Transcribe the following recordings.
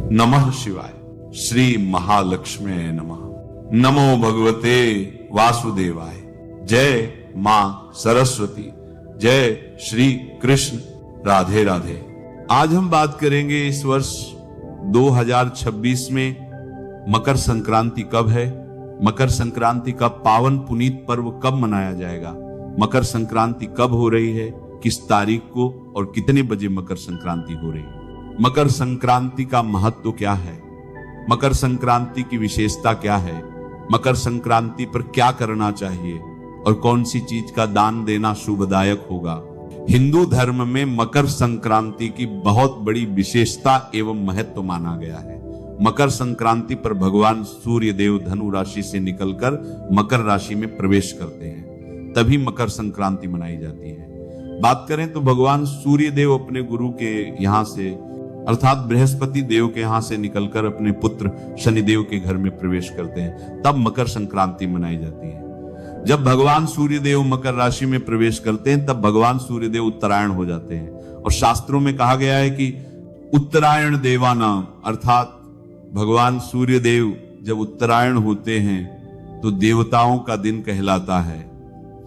नमः शिवाय। श्री महालक्ष्मी नमः। नमो भगवते वासुदेवाय। जय मां सरस्वती। जय श्री कृष्ण। राधे राधे। आज हम बात करेंगे इस वर्ष 2026 में मकर संक्रांति कब है, मकर संक्रांति का पावन पुनीत पर्व कब मनाया जाएगा, मकर संक्रांति कब हो रही है, किस तारीख को और कितने बजे मकर संक्रांति हो रही है, मकर संक्रांति का महत्व क्या है, मकर संक्रांति की विशेषता क्या है, मकर संक्रांति पर क्या करना चाहिए और कौन सी चीज का दान देना शुभदायक होगा। हिंदू धर्म में मकर संक्रांति की बहुत बड़ी विशेषता एवं महत्व माना गया है। मकर संक्रांति पर भगवान सूर्य देव धनु राशि से निकलकर मकर राशि में प्रवेश करते हैं, तभी मकर संक्रांति मनाई जाती है। बात करें तो भगवान सूर्य देव अपने गुरु के यहाँ से अर्थात बृहस्पति देव के यहाँ से निकलकर अपने पुत्र शनिदेव के घर में प्रवेश करते हैं, तब मकर संक्रांति मनाई जाती है। जब भगवान सूर्य देव मकर राशि में प्रवेश करते हैं तब भगवान सूर्य देव उत्तरायण हो जाते हैं, और शास्त्रों में कहा गया है कि उत्तरायण देवानाम अर्थात भगवान सूर्य देव जब उत्तरायण होते हैं तो देवताओं का दिन कहलाता है,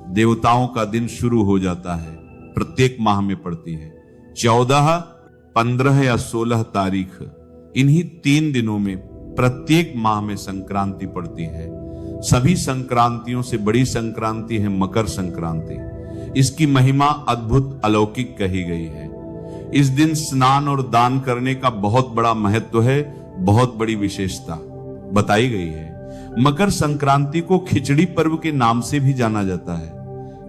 देवताओं का दिन शुरू हो जाता है। प्रत्येक माह में पड़ती है 14, 15 या 16 तारीख, इन्हीं 3 दिनों में प्रत्येक माह में संक्रांति पड़ती है। सभी संक्रांतियों से बड़ी संक्रांति है मकर संक्रांति। इसकी महिमा अद्भुत अलौकिक कही गई है। इस दिन स्नान और दान करने का बहुत बड़ा महत्व है, बहुत बड़ी विशेषता बताई गई है। मकर संक्रांति को खिचड़ी पर्व के नाम से भी जाना जाता है,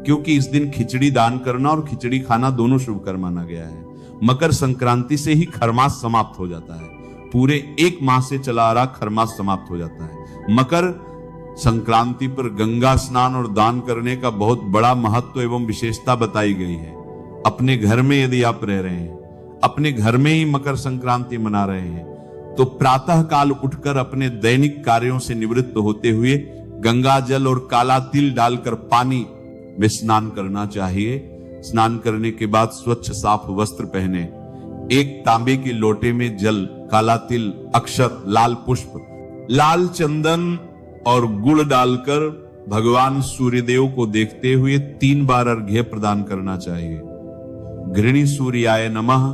क्योंकि इस दिन खिचड़ी दान करना और खिचड़ी खाना दोनों शुभ कर्म माना गया है। मकर संक्रांति से ही खरमास समाप्त हो जाता है, पूरे एक माह से चला आ रहा खरमास समाप्त हो जाता है। मकर संक्रांति पर गंगा स्नान और दान करने का बहुत बड़ा महत्व एवं विशेषता बताई गई है। अपने घर में यदि आप रह रहे हैं, अपने घर में ही मकर संक्रांति मना रहे हैं, तो प्रातः काल उठकर अपने दैनिक कार्यों से निवृत्त होते हुए गंगा जल और काला तिल डालकर पानी में स्नान करना चाहिए। स्नान करने के बाद स्वच्छ साफ वस्त्र पहने, एक तांबे के लोटे में जल, काला तिल, अक्षत, लाल पुष्प, लाल चंदन और गुड़ डालकर भगवान सूर्यदेव को देखते हुए 3 बार अर्घ्य प्रदान करना चाहिए। घृणी सूर्याय नमः,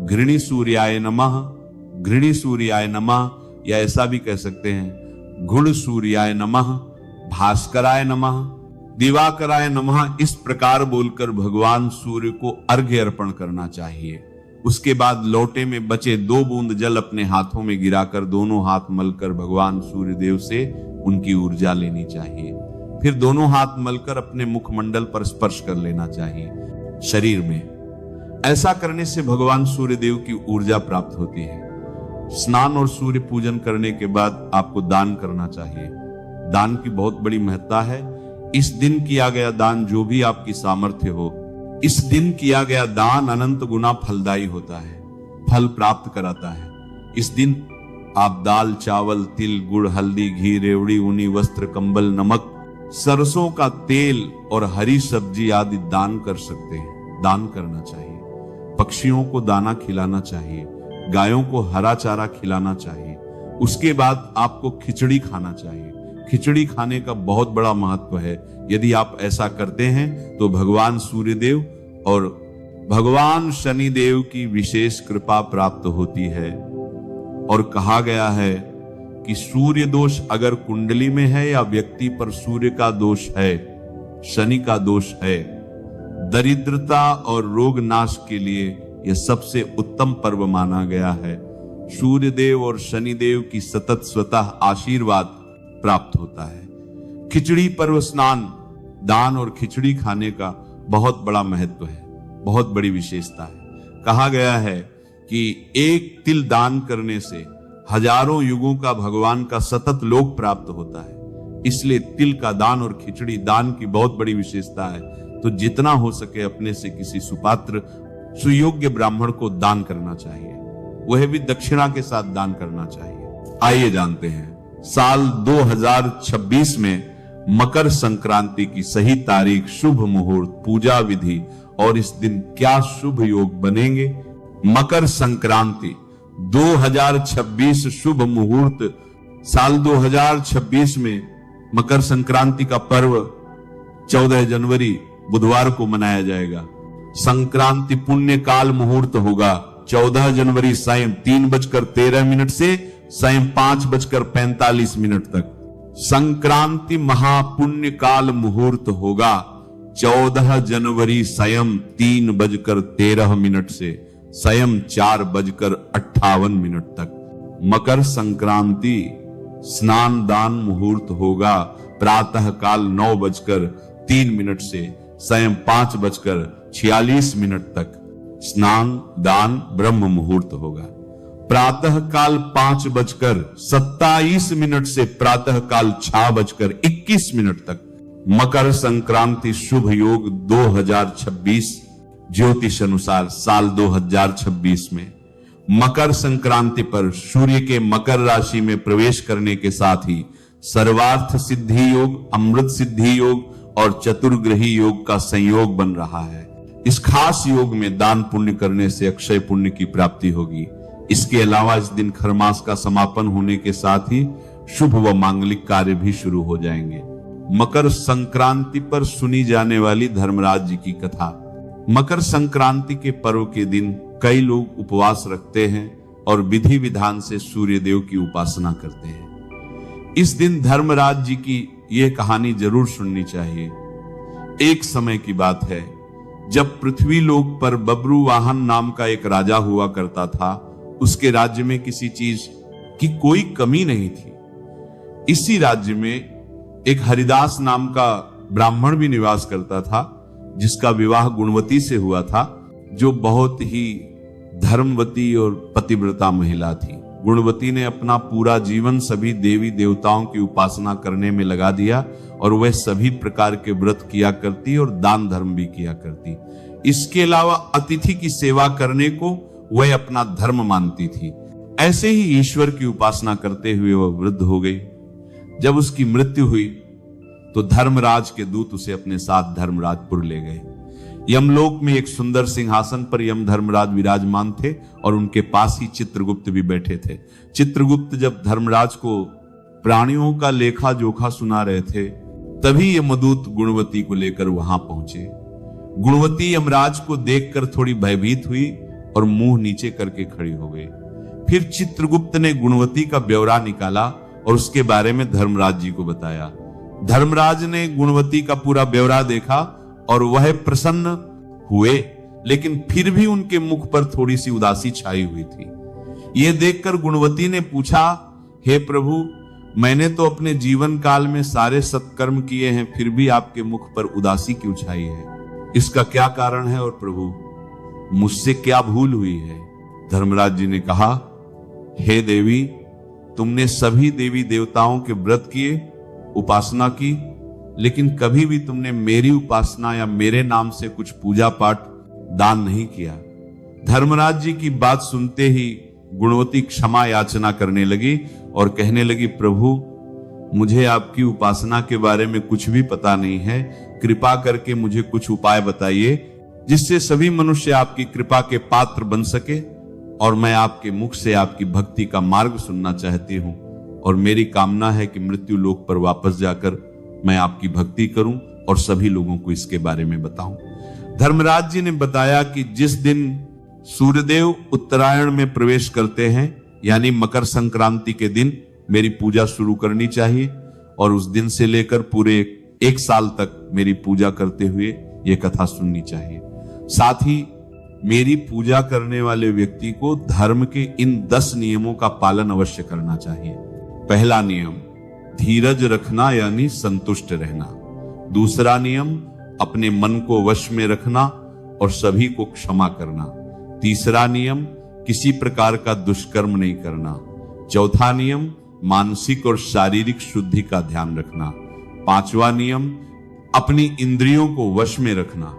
घृणी सूर्याय नमः, घृणी सूर्याय नमः, या ऐसा भी कह सकते हैं गुण सूर्याय नमः, भास्कराय नमः, दिवाकराय नमः। इस प्रकार बोलकर भगवान सूर्य को अर्घ्य अर्पण करना चाहिए। उसके बाद लोटे में बचे 2 बूंद जल अपने हाथों में गिराकर दोनों हाथ मलकर भगवान सूर्य देव से उनकी ऊर्जा लेनी चाहिए। फिर दोनों हाथ मलकर अपने मुखमंडल पर स्पर्श कर लेना चाहिए शरीर में। ऐसा करने से भगवान सूर्य देव की ऊर्जा प्राप्त होती है। स्नान और सूर्य पूजन करने के बाद आपको दान करना चाहिए। दान की बहुत बड़ी महत्ता है। इस दिन किया गया दान, जो भी आपकी सामर्थ्य हो, इस दिन किया गया दान अनंत गुना फलदायी होता है, फल प्राप्त कराता है। इस दिन आप दाल, चावल, तिल, गुड़, हल्दी, घी, रेवड़ी, ऊनी वस्त्र, कंबल, नमक, सरसों का तेल और हरी सब्जी आदि दान कर सकते हैं। दान करना चाहिए। पक्षियों को दाना खिलाना चाहिए, गायों को हरा चारा खिलाना चाहिए। उसके बाद आपको खिचड़ी खाना चाहिए। खिचड़ी खाने का बहुत बड़ा महत्व है। यदि आप ऐसा करते हैं तो भगवान सूर्यदेव और भगवान शनिदेव की विशेष कृपा प्राप्त होती है। और कहा गया है कि सूर्य दोष अगर कुंडली में है या व्यक्ति पर सूर्य का दोष है, शनि का दोष है, दरिद्रता और रोग नाश के लिए यह सबसे उत्तम पर्व माना गया है। सूर्यदेव और शनिदेव की सतत स्वतः आशीर्वाद प्राप्त होता है। खिचड़ी पर्व स्नान, दान और खिचड़ी खाने का बहुत बड़ा महत्व है, बहुत बड़ी विशेषता है। कहा गया है कि एक तिल दान करने से हजारों युगों का भगवान का सतत लोक प्राप्त होता है। इसलिए तिल का दान और खिचड़ी दान की बहुत बड़ी विशेषता है। तो जितना हो सके अपने से किसी सुपात्र सुयोग्य ब्राह्मण को दान करना चाहिए, वह भी दक्षिणा के साथ दान करना चाहिए। आइए जानते हैं साल 2026 में मकर संक्रांति की सही तारीख, शुभ मुहूर्त, पूजा विधि और इस दिन क्या शुभ योग बनेंगे। मकर संक्रांति 2026 शुभ मुहूर्त, साल 2026 में मकर संक्रांति का पर्व 14 जनवरी बुधवार को मनाया जाएगा। संक्रांति पुण्य काल मुहूर्त होगा 14 जनवरी सायं 3:13 से सायं 5:45 तक। संक्रांति महापुण्य काल मुहूर्त होगा 14 जनवरी सायं 3:13 से सायं 4:58 तक। मकर संक्रांति स्नान दान मुहूर्त होगा प्रातः काल 9:03 से सायं 5:46 तक। स्नान दान ब्रह्म मुहूर्त होगा प्रातः काल 5:27 से प्रातः काल 6:21 तक। मकर संक्रांति शुभ योग 2026 ज्योतिष अनुसार साल 2026 में मकर संक्रांति पर सूर्य के मकर राशि में प्रवेश करने के साथ ही सर्वार्थ सिद्धि योग, अमृत सिद्धि योग और चतुर्ग्रही योग का संयोग बन रहा है। इस खास योग में दान पुण्य करने से अक्षय पुण्य की प्राप्ति होगी। इसके अलावा इस दिन खरमास का समापन होने के साथ ही शुभ व मांगलिक कार्य भी शुरू हो जाएंगे। मकर संक्रांति पर सुनी जाने वाली धर्मराज जी की कथा। मकर संक्रांति के पर्व के दिन कई लोग उपवास रखते हैं और विधि विधान से सूर्य देव की उपासना करते हैं। इस दिन धर्मराज जी की यह कहानी जरूर सुननी चाहिए। एक समय की बात है जब पृथ्वी लोक पर बब्रू वाहन नाम का एक राजा हुआ करता था। उसके राज्य में किसी चीज की कोई कमी नहीं थी। इसी राज्य में एक हरिदास नाम का ब्राह्मण भी निवास करता था, जिसका विवाह गुणवती से हुआ था, जो बहुत ही धर्मवती और पतिव्रता महिला थी। गुणवती ने अपना पूरा जीवन सभी देवी देवताओं की उपासना करने में लगा दिया और वह सभी प्रकार के व्रत किया करती और दान धर्म भी किया करती। इसके अलावा अतिथि की सेवा करने को वह अपना धर्म मानती थी। ऐसे ही ईश्वर की उपासना करते हुए वह वृद्ध हो गई। जब उसकी मृत्यु हुई तो धर्मराज के दूत उसे अपने साथ धर्मराजपुर ले गए। यमलोक में एक सुंदर सिंहासन पर यम धर्मराज विराजमान थे और उनके पास ही चित्रगुप्त भी बैठे थे। चित्रगुप्त जब धर्मराज को प्राणियों का लेखा जोखा सुना रहे थे, तभी यमदूत गुणवती को लेकर वहां पहुंचे। गुणवती यमराज को देखकर थोड़ी भयभीत हुई और मुंह नीचे करके खड़ी हो गई। फिर चित्रगुप्त ने गुणवती का ब्यौरा निकाला और उसके बारे में धर्मराज जी को बताया। धर्मराज ने गुणवती का पूरा ब्यौरा देखा और वह प्रसन्न हुए, लेकिन फिर भी उनके मुख पर थोड़ी सी उदासी छाई हुई थी। यह देखकर गुणवती ने पूछा, हे प्रभु, मैंने तो अपने जीवन काल में सारे सत्कर्म किए हैं, फिर भी आपके मुख पर उदासी क्यों छाई है? इसका क्या कारण है और प्रभु मुझसे क्या भूल हुई है? धर्मराज जी ने कहा, हे देवी, तुमने सभी देवी देवताओं के व्रत किए, उपासना की, लेकिन कभी भी तुमने मेरी उपासना या मेरे नाम से कुछ पूजा पाठ दान नहीं किया। धर्मराज जी की बात सुनते ही गुणवती क्षमा याचना करने लगी और कहने लगी, प्रभु, मुझे आपकी उपासना के बारे में कुछ भी पता नहीं है। कृपा करके मुझे कुछ उपाय बताइए जिससे सभी मनुष्य आपकी कृपा के पात्र बन सके, और मैं आपके मुख से आपकी भक्ति का मार्ग सुनना चाहती हूँ। और मेरी कामना है कि मृत्यु लोक पर वापस जाकर मैं आपकी भक्ति करूं और सभी लोगों को इसके बारे में बताऊं। धर्मराज जी ने बताया कि जिस दिन सूर्यदेव उत्तरायण में प्रवेश करते हैं, यानी मकर संक्रांति के दिन, मेरी पूजा शुरू करनी चाहिए और उस दिन से लेकर पूरे एक साल तक मेरी पूजा करते हुए यह कथा सुननी चाहिए। साथ ही मेरी पूजा करने वाले व्यक्ति को धर्म के इन 10 नियमों का पालन अवश्य करना चाहिए। पहला नियम, धीरज रखना यानी संतुष्ट रहना। दूसरा नियम, अपने मन को वश में रखना और सभी को क्षमा करना। तीसरा नियम, किसी प्रकार का दुष्कर्म नहीं करना। चौथा नियम, मानसिक और शारीरिक शुद्धि का ध्यान रखना। पांचवा नियम, अपनी इंद्रियों को वश में रखना।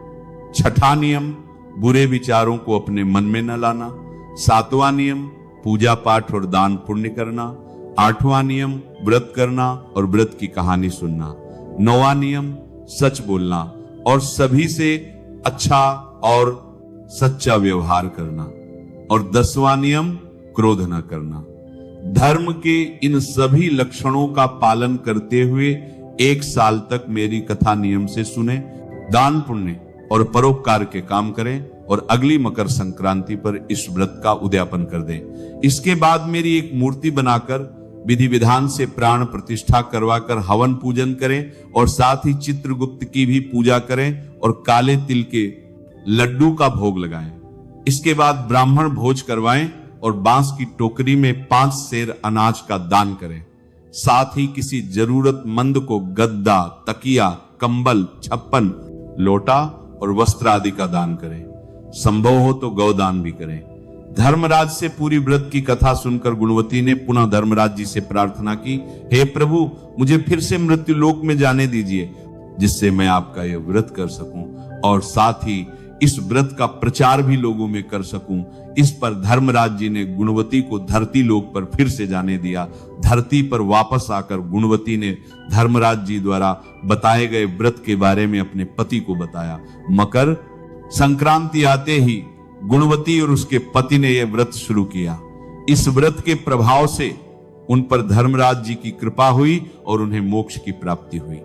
छठा नियम, बुरे विचारों को अपने मन में न लाना। सातवां नियम, पूजा पाठ और दान पुण्य करना। आठवां नियम, व्रत करना और व्रत की कहानी सुनना। नौवां नियम, सच बोलना और सभी से अच्छा और सच्चा व्यवहार करना। और 10वां नियम, क्रोध न करना। धर्म के इन सभी लक्षणों का पालन करते हुए 1 साल तक मेरी कथा नियम से सुने, दान पुण्य और परोपकार के काम करें और अगली मकर संक्रांति पर इस व्रत का उद्यापन कर दें। इसके बाद मेरी एक मूर्ति बनाकर विधि विधान से प्राण प्रतिष्ठा करवाकर हवन पूजन करें और साथ ही चित्रगुप्त की भी पूजा करें और काले तिल के लड्डू का भोग लगाएं। इसके बाद ब्राह्मण भोज करवाएं और बांस की टोकरी में 5 सेर अनाज का दान करें। साथ ही किसी जरूरतमंद को गद्दा, तकिया, कंबल, छप्पन, लोटा और वस्त्र आदि का दान करें। संभव हो तो गौदान भी करें। धर्मराज से पूरी व्रत की कथा सुनकर गुणवती ने पुनः धर्मराज जी से प्रार्थना की, हे प्रभु, मुझे फिर से मृत्यु लोक में जाने दीजिए, जिससे मैं आपका यह व्रत कर सकूं और साथ ही इस व्रत का प्रचार भी लोगों में कर सकूं। इस पर धर्मराज जी ने गुणवती को धरती लोक पर फिर से जाने दिया। धरती पर वापस आकर गुणवती ने धर्मराज जी द्वारा बताए गए व्रत के बारे में अपने पति को बताया। मकर संक्रांति आते ही गुणवती और उसके पति ने यह व्रत शुरू किया। इस व्रत के प्रभाव से उन पर धर्मराज जी की कृपा हुई और उन्हें मोक्ष की प्राप्ति हुई।